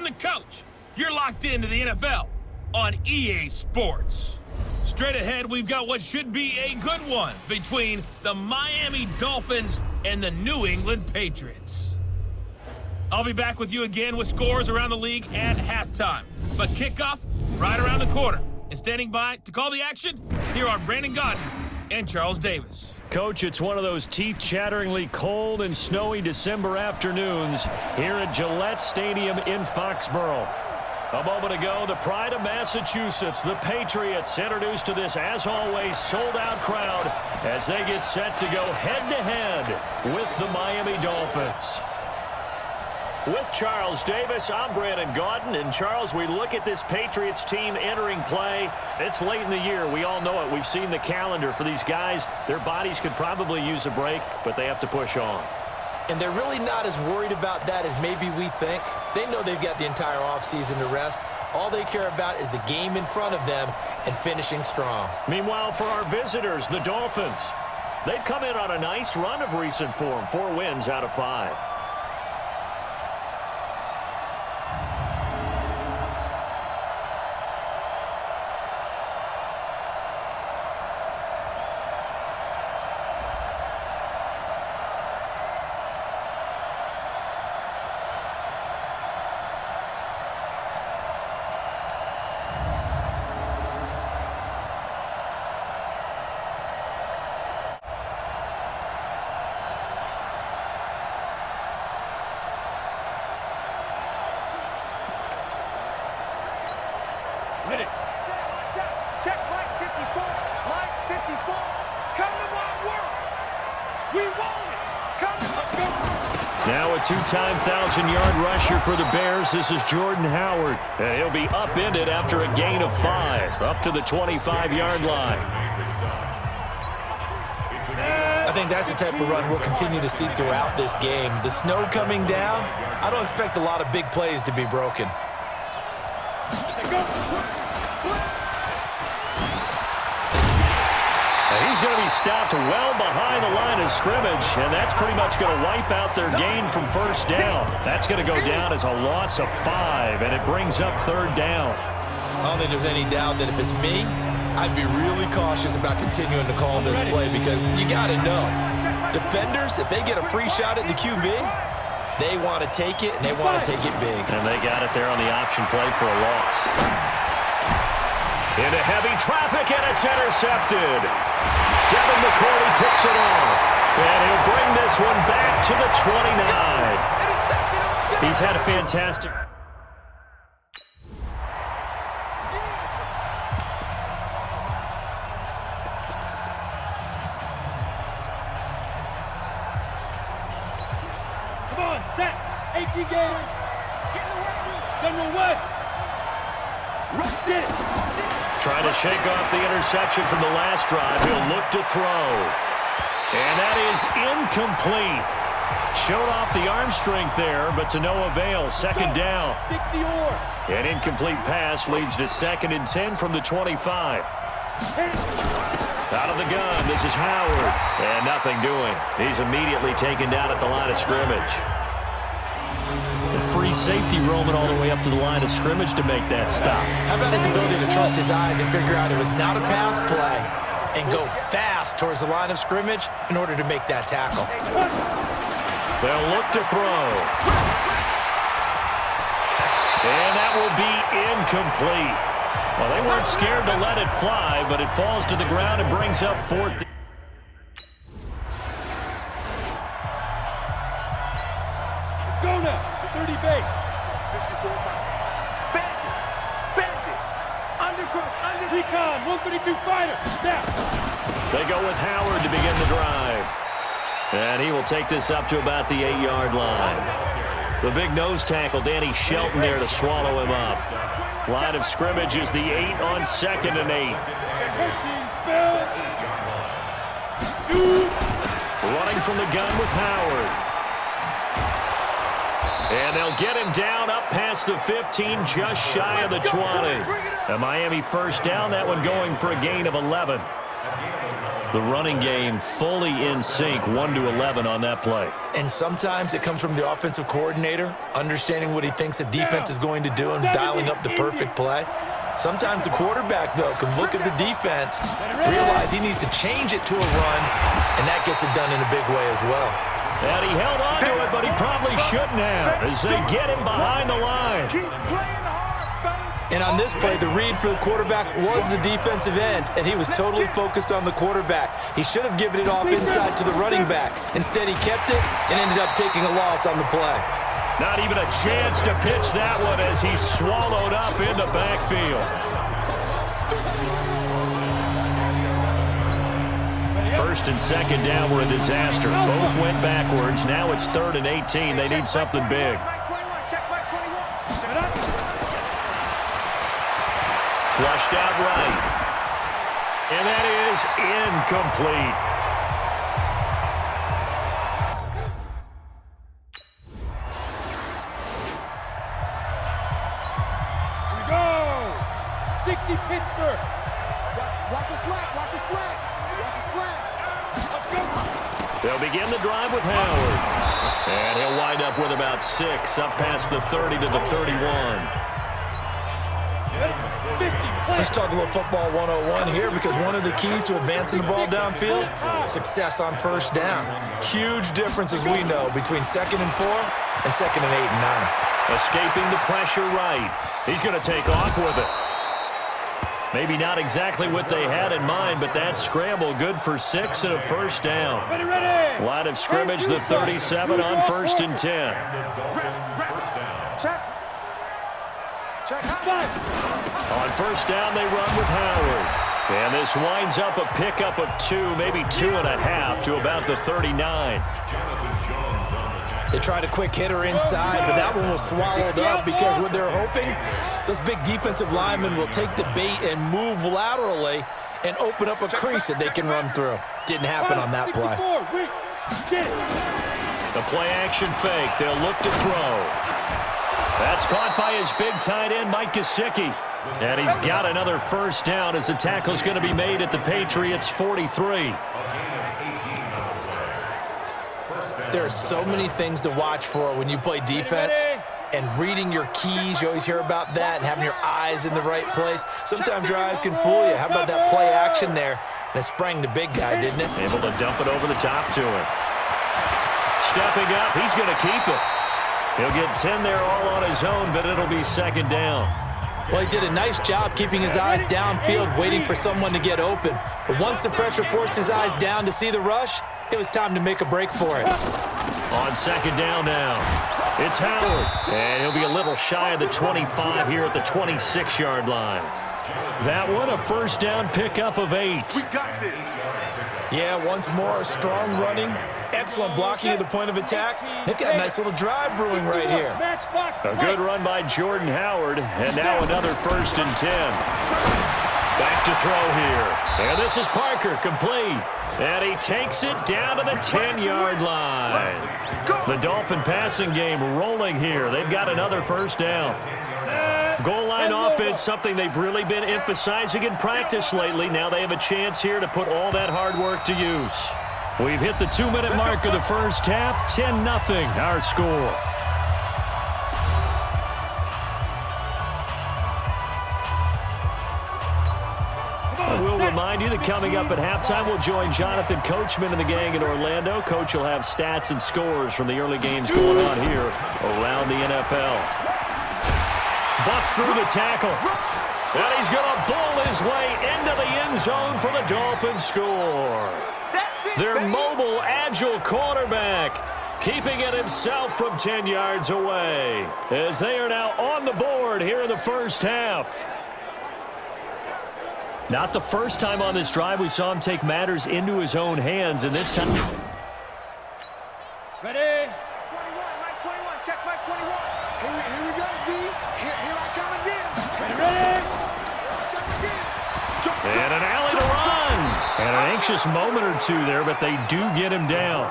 the coach. You're locked into the NFL on EA Sports. Straight ahead, we've got what should be a good one between the Miami Dolphins and the New England Patriots. I'll be back with you again with scores around the league at halftime. But kickoff right around the corner. And standing by to call the action, here are Brandon Gaudin and Charles Davis. Coach, it's one of those teeth-chatteringly cold and snowy December afternoons here at Gillette Stadium in Foxborough. A moment ago, the pride of Massachusetts, the Patriots, introduced to this, as always, sold-out crowd as they get set to go head-to-head with the Miami Dolphins. With Charles Davis, I'm Brandon Gaudin. And, Charles, we look at this Patriots team entering play. It's late in the year. We all know it. We've seen the calendar for these guys. Their bodies could probably use a break, but they have to push on. And they're really not as worried about that as maybe we think. They know they've got the entire offseason to rest. All they care about is the game in front of them and finishing strong. Meanwhile, for our visitors, the Dolphins, they've come in on a nice run of recent form, 4 wins out of 5. Check Mike 54. Mike 54. Come to my work. We want it. Come to go. Now a 2-time 1,000-yard rusher for the Bears. This is Jordan Howard. And he'll be upended after a gain of 5, up to the 25-yard line. I think that's the type of run we'll continue to see throughout this game. The snow coming down, I don't expect a lot of big plays to be broken. He's going to be stopped well behind the line of scrimmage, and that's pretty much going to wipe out their gain from first down. That's going to go down as a loss of 5, and it brings up 3rd down. I don't think there's any doubt that if it's me, I'd be really cautious about continuing to call this play because you got to know, defenders, if they get a free shot at the QB, they want to take it, and they want to take it big. And they got it there on the option play for a loss. Into heavy traffic, and it's intercepted. Devin McCourty picks it off, and he'll bring this one back to the 29. He's had a fantastic... Come on, set. 18 Gators. Get in the work room. General West. Rush it. Trying to shake off the interception from the last drive. He'll look to throw. And that is incomplete. Showed off the arm strength there, but to no avail. 2nd down. An incomplete pass leads to 2nd and 10 from the 25. Out of the gun, this is Howard. And nothing doing. He's immediately taken down at the line of scrimmage. The free safety roaming all the way up to the line of scrimmage to make that stop. How about his ability to trust his eyes and figure out it was not a pass play and go fast towards the line of scrimmage in order to make that tackle. They'll look to throw. And that will be incomplete. Well, they weren't scared to let it fly, but it falls to the ground and brings up 4th. Go now. 30 base. 54. Bandit. Undercross. Recon. 132 fighter. Now. They go with Howard to begin the drive. And he will take this up to about the 8-yard line. The big nose tackle, Danny Shelton, there to swallow him up. Line of scrimmage is the 8 on 2nd and 8. Running from the gun with Howard. And they'll get him down up past the 15, just shy of the 20. A Miami 1st down, that one going for a gain of 11. The running game fully in sync, 1-11 on that play. And sometimes it comes from the offensive coordinator, understanding what he thinks the defense is going to do and dialing up the perfect play. Sometimes the quarterback, though, can look at the defense, realize he needs to change it to a run, and that gets it done in a big way as well. And he held on to it, but he probably shouldn't have, as they get him behind the line. And on this play, the read for the quarterback was the defensive end, and he was totally focused on the quarterback. He should have given it off inside to the running back. Instead, he kept it and ended up taking a loss on the play. Not even a chance to pitch that one as he's swallowed up in the backfield. First and second down were a disaster. Both went backwards. Now it's 3rd and 18. They need something big. Flushed out right. And that is incomplete. Here we go. 60 Pittsburgh. Watch a slack. Watch a slack. Watch a slack. Let's go. They'll begin the drive with Howard. And he'll wind up with about 6, up past the 30 to the 31. Let's talk a little football 101 here, because one of the keys to advancing the ball downfield, success on first down. Huge difference, as we know, between 2nd and 4 and 2nd and 8 and 9. Escaping the pressure right. He's going to take off with it. Maybe not exactly what they had in mind, but that scramble good for 6 and a first down. Line of scrimmage, the 37 on 1st and 10. Check. On first down, they run with Howard. And this winds up a pickup of 2, maybe 2.5 to about the 39. They tried a quick hitter inside, but that one was swallowed up because what they're hoping, those big defensive linemen will take the bait and move laterally and open up a crease that they can run through. Didn't happen on that play. The play action fake. They'll look to throw. That's caught by his big tight end, Mike Gesicki. And he's got another first down as the tackle's going to be made at the Patriots' 43. There are so many things to watch for when you play defense, and reading your keys, you always hear about that, and having your eyes in the right place. Sometimes your eyes can fool you. How about that play action there? And it sprang the big guy, didn't it? Able to dump it over the top to him. Stepping up, he's going to keep it. He'll get 10 there all on his own, but it'll be 2nd down. Well, he did a nice job keeping his eyes downfield, waiting for someone to get open. But once the pressure forced his eyes down to see the rush, it was time to make a break for it. On 2nd down now, it's Howard. And he'll be a little shy of the 25 here at the 26-yard line. That one, a first down pickup of 8. We got this. Yeah, once more, strong running, excellent blocking at the point of attack. They've got a nice little drive brewing right here. A good run by Jordan Howard, and now another 1st and 10. Back to throw here. And this is Parker, complete. And he takes it down to the 10-yard line. The Dolphin passing game rolling here. They've got another first down. Goal line offense, something they've really been emphasizing in practice lately. Now they have a chance here to put all that hard work to use. We've hit the 2-minute mark of the first half. 10-0 our score. I will remind you that coming up at halftime, we'll join Jonathan Coachman and the gang in Orlando. Coach will have stats and scores from the early games going on here around the NFL. Bust through the tackle. And he's going to bowl his way into the end zone for the Dolphins score. Their mobile, agile quarterback keeping it himself from 10 yards away as they are now on the board here in the first half. Not the first time on this drive we saw him take matters into his own hands, and this time... Ready? 21, Mike 21, check Mike 21. Here we go, D. Here I come again. Ready? And an alley to run. And an anxious moment or two there, but they do get him down.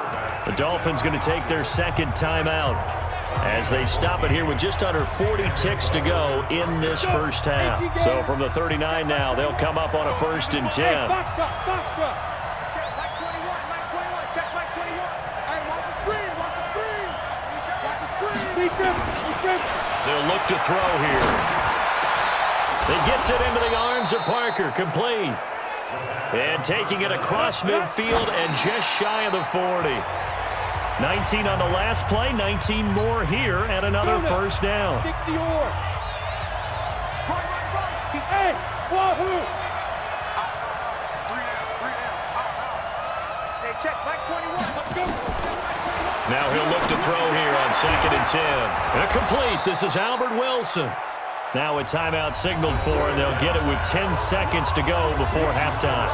The Dolphins going to take their 2nd timeout as they stop it here with just under 40 ticks to go in this first half. So from the 39 now, they'll come up on a 1st and 10. Box drop. They'll look to throw here. It gets it into the arms of Parker, complete. And taking it across midfield and just shy of the 40. 19 on the last play, 19 more here, and another first down. Hey, wahoo! Hey, check, Mike 21. Let's go. Now he'll look to throw here on 2nd and 10. And complete. This is Albert Wilson. Now a timeout signaled for, and they'll get it with 10 seconds to go before halftime.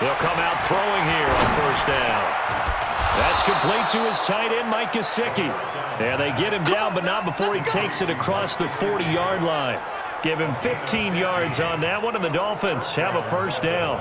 He'll come out throwing here on first down. That's complete to his tight end, Mike Gesicki. And they get him down, but not before he takes it across the 40-yard line. Give him 15 yards on that one, and the Dolphins have a first down.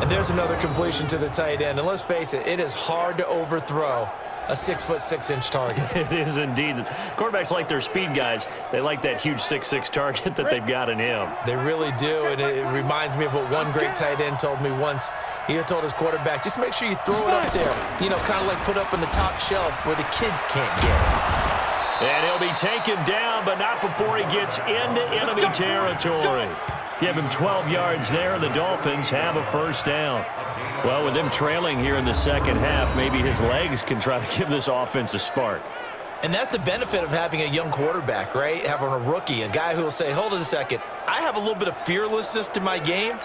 And there's another completion to the tight end. And let's face it, it is hard to overthrow a 6'6" target. It is indeed. Quarterbacks like their speed guys. They like that huge 6'6" target that they've got in him. They really do, and it reminds me of what one great tight end told me once. He had told his quarterback, just make sure you throw it up there. You know, kind of like put up on the top shelf where the kids can't get it. And he'll be taken down, but not before he gets into enemy territory. Give him 12 yards there, and the Dolphins have a first down. Well, with them trailing here in the second half, maybe his legs can try to give this offense a spark. And that's the benefit of having a young quarterback, right? Having a rookie, a guy who will say, hold it a second, I have a little bit of fearlessness to my game.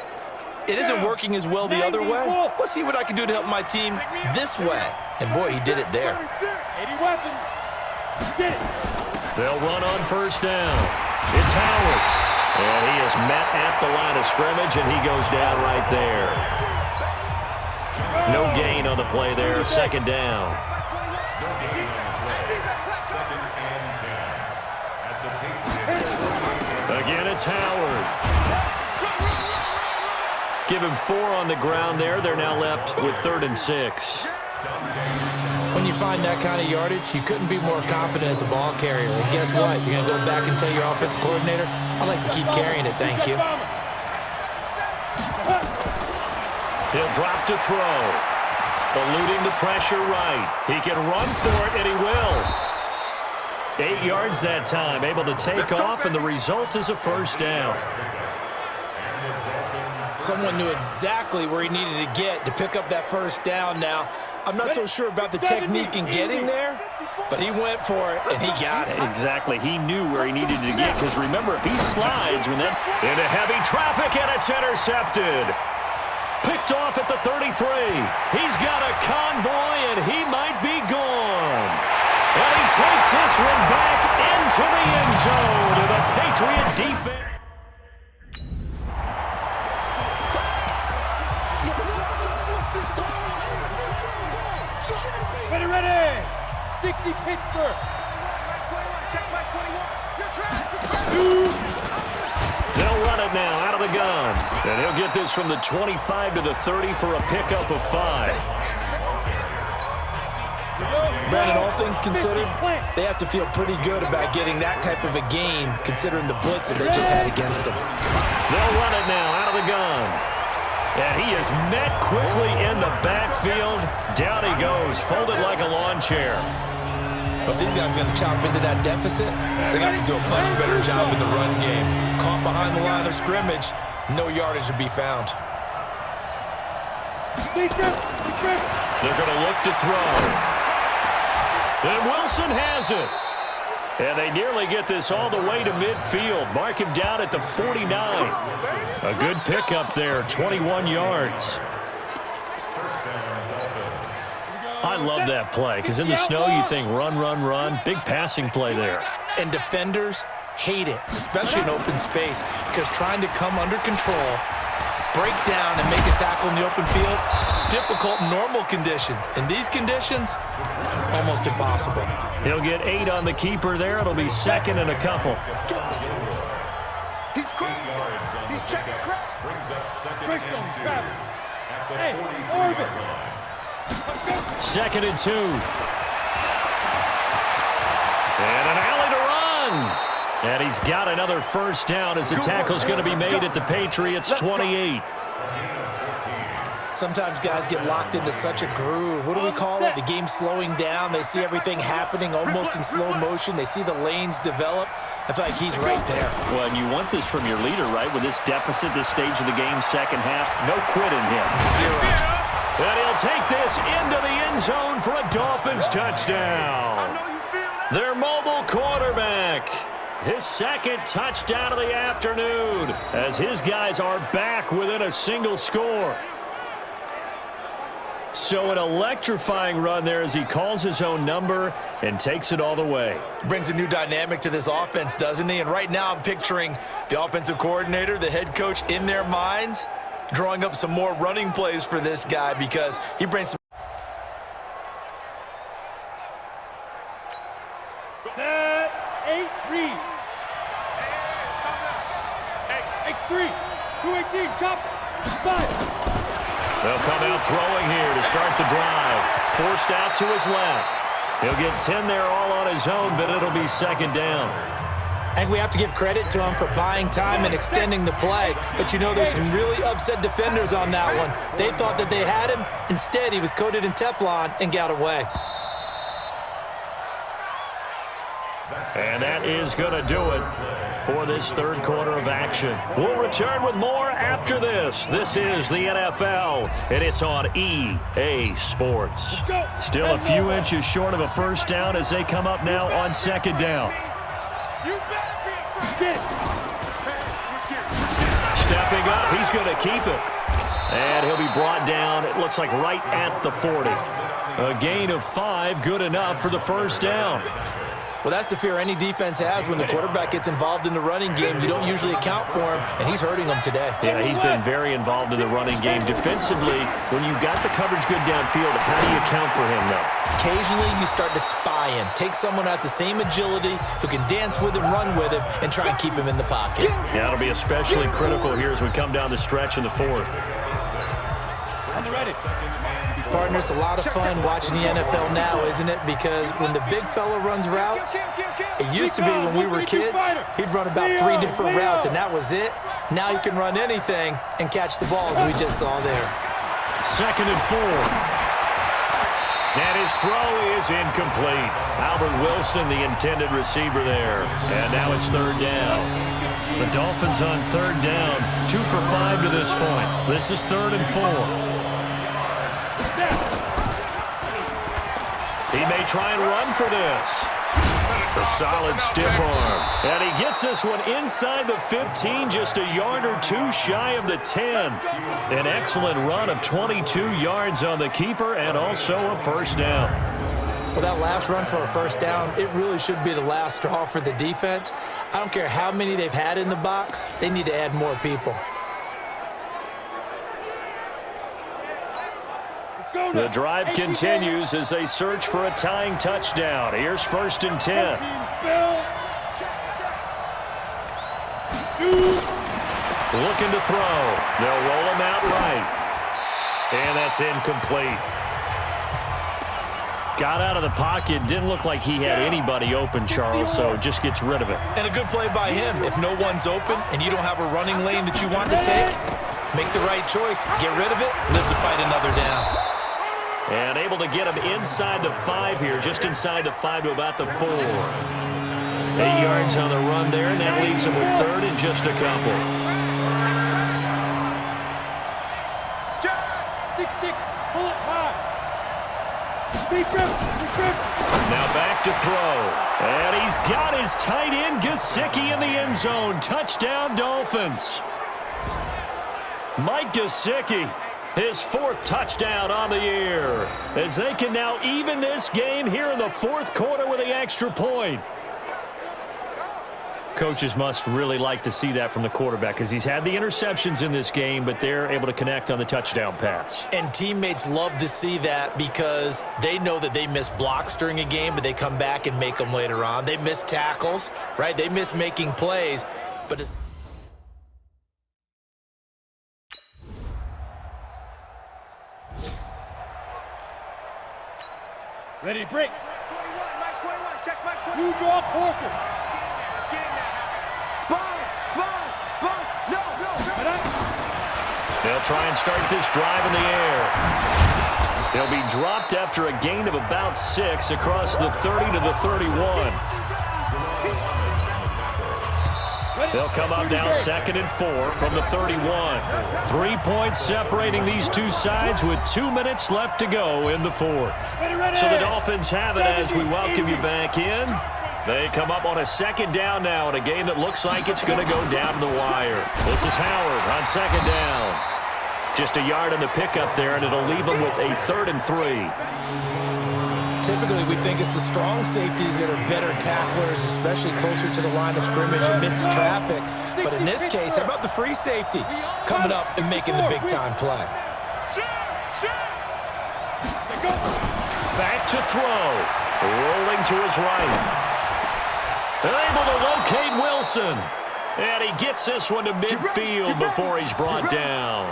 It isn't working as well the other way. Let's see what I can do to help my team this way. And, boy, he did it there. 80 weapons. Get it. They'll run on first down. It's Howard. And he is met at the line of scrimmage, and he goes down right there. No gain on the play there. Second down. Again, it's Howard. Give him 4 on the ground there. They're now left with 3rd and 6. When you find that kind of yardage, you couldn't be more confident as a ball carrier. And guess what? You're going to go back and tell your offensive coordinator, I'd like to keep carrying it, thank you. He'll drop to throw. Eluding the pressure right. He can run for it, and he will. 8 yards that time. Able to take off, and the result is a first down. Someone knew exactly where he needed to get to pick up that first down now. I'm not so sure about the technique in getting there, but he went for it, and he got it. Exactly. He knew where he needed to get, because remember, if he slides when that into heavy traffic, and it's intercepted. Picked off at the 33. He's got a convoy, and he might be gone. And he takes this one back into the end zone to the Patriot defense. Ready. 60 Pittsburgh. Check Mike 21. They'll run it now out of the gun. And he'll get this from the 25 to the 30 for a pickup of 5. Brandon, all things considered, they have to feel pretty good about getting that type of a gain, considering the blitz that they just had against them. They'll run it now out of the gun. And he is met quickly in the backfield. Down he goes, folded like a lawn chair. But if these guys are going to chop into that deficit, they got to do a much better job in the run game. Caught behind the line of scrimmage, no yardage to be found. They're going to look to throw. And Wilson has it. And they nearly get this all the way to midfield. Mark him down at the 49. A good pickup there, 21 yards. I love that play, because in the snow you think run, run, run. Big passing play there. And defenders hate it, especially in open space, because trying to come under control, break down, and make a tackle in the open field, difficult in normal conditions. In these conditions, almost impossible. He'll get 8 on the keeper there. It'll be second and a couple. He's crazy. He's checking crap. Bristol's traveling. Hey, Orbit. Second and 2. And an alley to run. And he's got another first down as the tackle's going to be made at the Patriots' 28. Sometimes guys get locked into such a groove. What do we call it? The game's slowing down. They see everything happening almost in slow motion. They see the lanes develop. I feel like he's right there. Well, and you want this from your leader, right? With this deficit, this stage of the game, second half, no quit in him. Zero. And he'll take this into the end zone for a Dolphins touchdown. Their mobile quarterback. His second touchdown of the afternoon as his guys are back within a single score. So an electrifying run there as he calls his own number and takes it all the way. Brings a new dynamic to this offense, doesn't he? And right now I'm picturing the offensive coordinator, the head coach in their minds, drawing up some more running plays for this guy because he brings some. Set, 8-3. Hey, X3, 218, chop, 5. They'll come out throwing here to start the drive. Forced out to his left. He'll get 10 there all on his own, but it'll be second down. I think we have to give credit to him for buying time and extending the play. But, you know, there's some really upset defenders on that one. They thought that they had him. Instead, he was coated in Teflon and got away. And that is going to do it for this third quarter of action. We'll return with more after this. This is the NFL, and it's on EA Sports. Still a few inches short of a first down as they come up now on second down. Stepping up, he's going to keep it. And he'll be brought down, it looks like right at the 40. A gain of 5, good enough for the first down. Well, that's the fear any defense has when the quarterback gets involved in the running game. You don't usually account for him, and he's hurting them today. Yeah, he's been very involved in the running game. Defensively, when you've got the coverage good downfield, how do you account for him, though? Occasionally, you start to spy him. Take someone who has the same agility, who can dance with him, run with him, and try and keep him in the pocket. Yeah, it'll be especially critical here as we come down the stretch in the fourth. Partner, it's a lot of fun watching the NFL now, isn't it? Because when the big fella runs routes, it used to be when we were kids, he'd run about 3 different routes, and that was it. Now he can run anything and catch the ball, as we just saw there. Second and 4. And his throw is incomplete. Albert Wilson, the intended receiver there. And now it's third down. The Dolphins on third down, 2 for 5 to this point. This is third and 4. He may try and run for this. A solid stiff arm. And he gets this one inside the 15, just a yard or 2 shy of the 10. An excellent run of 22 yards on the keeper and also a first down. Well, that last run for a first down, it really should be the last straw for the defense. I don't care how many they've had in the box. They need to add more people. The drive continues as they search for a tying touchdown. Here's first and 10. Looking to throw. They'll roll him out right. And that's incomplete. Got out of the pocket. Didn't look like he had anybody open, Charles, so just gets rid of it. And a good play by him. If no one's open and you don't have a running lane that you want to take, make the right choice. Get rid of it. Live to fight another down. And able to get him inside the 5 here, just inside the 5 to about the 4. 8 yards on the run there, and that leaves him with third and just a couple. 6-6, pull it high. Now back to throw. And he's got his tight end, Gesicki, in the end zone. Touchdown, Dolphins. Mike Gesicki. His 4th touchdown on the year, as they can now even this game here in the 4th quarter with the extra point. Coaches must really like to see that from the quarterback because he's had the interceptions in this game, but they're able to connect on the touchdown pass. And teammates love to see that because they know that they miss blocks during a game, but they come back and make them later on. They miss tackles, right? They miss making plays, but it's... Ready to break. Check my 20. You draw corker. Sponge. No. They'll try and start this drive in the air. They'll be dropped after a gain of about 6 across the 30 to the 31. They'll come up now 2nd and 4 from the 31. 3 points separating these two sides with 2 minutes left to go in the 4th. So the Dolphins have it as we welcome you back in. They come up on a 2nd down now in a game that looks like it's going to go down to the wire. This is Howard on 2nd down. Just a yard in the pickup there, and it'll leave them with a 3rd and 3. Typically, we think it's the strong safeties that are better tacklers, especially closer to the line of scrimmage amidst traffic. But in this case, how about the free safety coming up and making the big-time play? Back to throw. Rolling to his right. Able to locate Wilson. And he gets this one to midfield before he's brought down.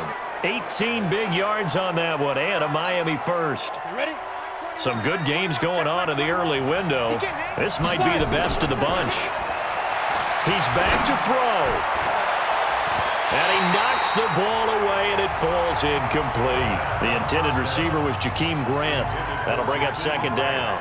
18 big yards on that one, and a Miami first. Some good games going on in the early window. This might be the best of the bunch. He's back to throw. And he knocks the ball away, and it falls incomplete. The intended receiver was Jakeem Grant. That'll bring up 2nd down.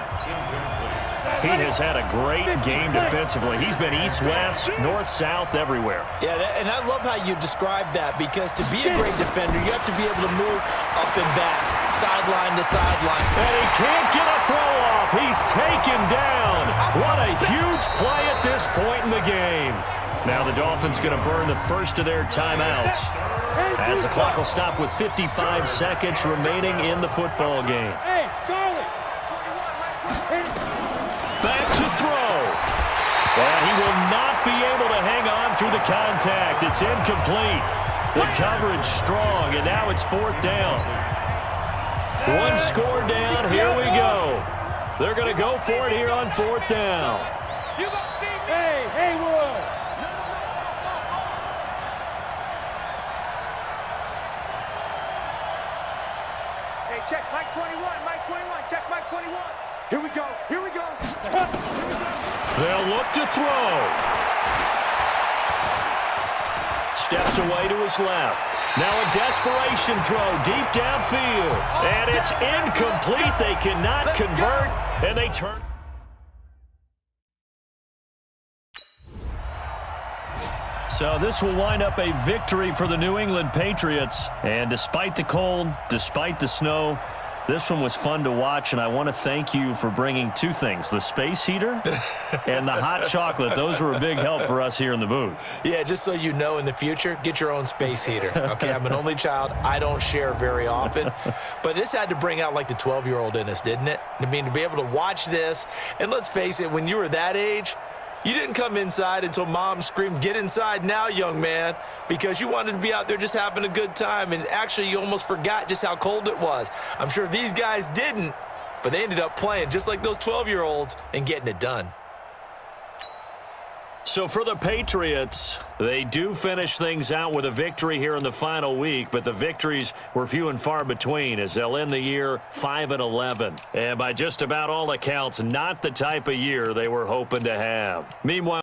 He has had a great game defensively. He's been east-west, north-south, everywhere. Yeah, and I love how you described that, because to be a great defender, you have to be able to move up and back, sideline to sideline. And he can't get a throw off. He's taken down. What a huge play at this point in the game. Now the Dolphins going to burn the first of their timeouts as the clock will stop with 55 seconds remaining in the football game. Hey, Charlie. Back to throw. And he will not be able to hang on through the contact. It's incomplete. The coverage strong, and now it's 4th down. One score down. Here we go. They're going to go for it here on 4th down. Hey, Haywood. Hey, check Mike 21. Check Mike 21. Here we go. They'll look to throw. Steps away to his left. Now a desperation throw deep downfield. And it's incomplete. They cannot convert, and they turn. So this will wind up a victory for the New England Patriots. And despite the cold, despite the snow, this one was fun to watch, and I want to thank you for bringing 2 things, the space heater and the hot chocolate. Those were a big help for us here in the booth. Yeah, just so you know, in the future, get your own space heater. Okay, I'm an only child. I don't share very often. But this had to bring out, like, the 12-year-old in us, didn't it? I mean, to be able to watch this, and let's face it, when you were that age, you didn't come inside until Mom screamed, "Get inside now, young man," because you wanted to be out there just having a good time, and actually you almost forgot just how cold it was. I'm sure these guys didn't, but they ended up playing just like those 12-year-olds and getting it done. So for the Patriots, they do finish things out with a victory here in the final week, but the victories were few and far between as they'll end the year 5-11. And by just about all accounts, not the type of year they were hoping to have. Meanwhile,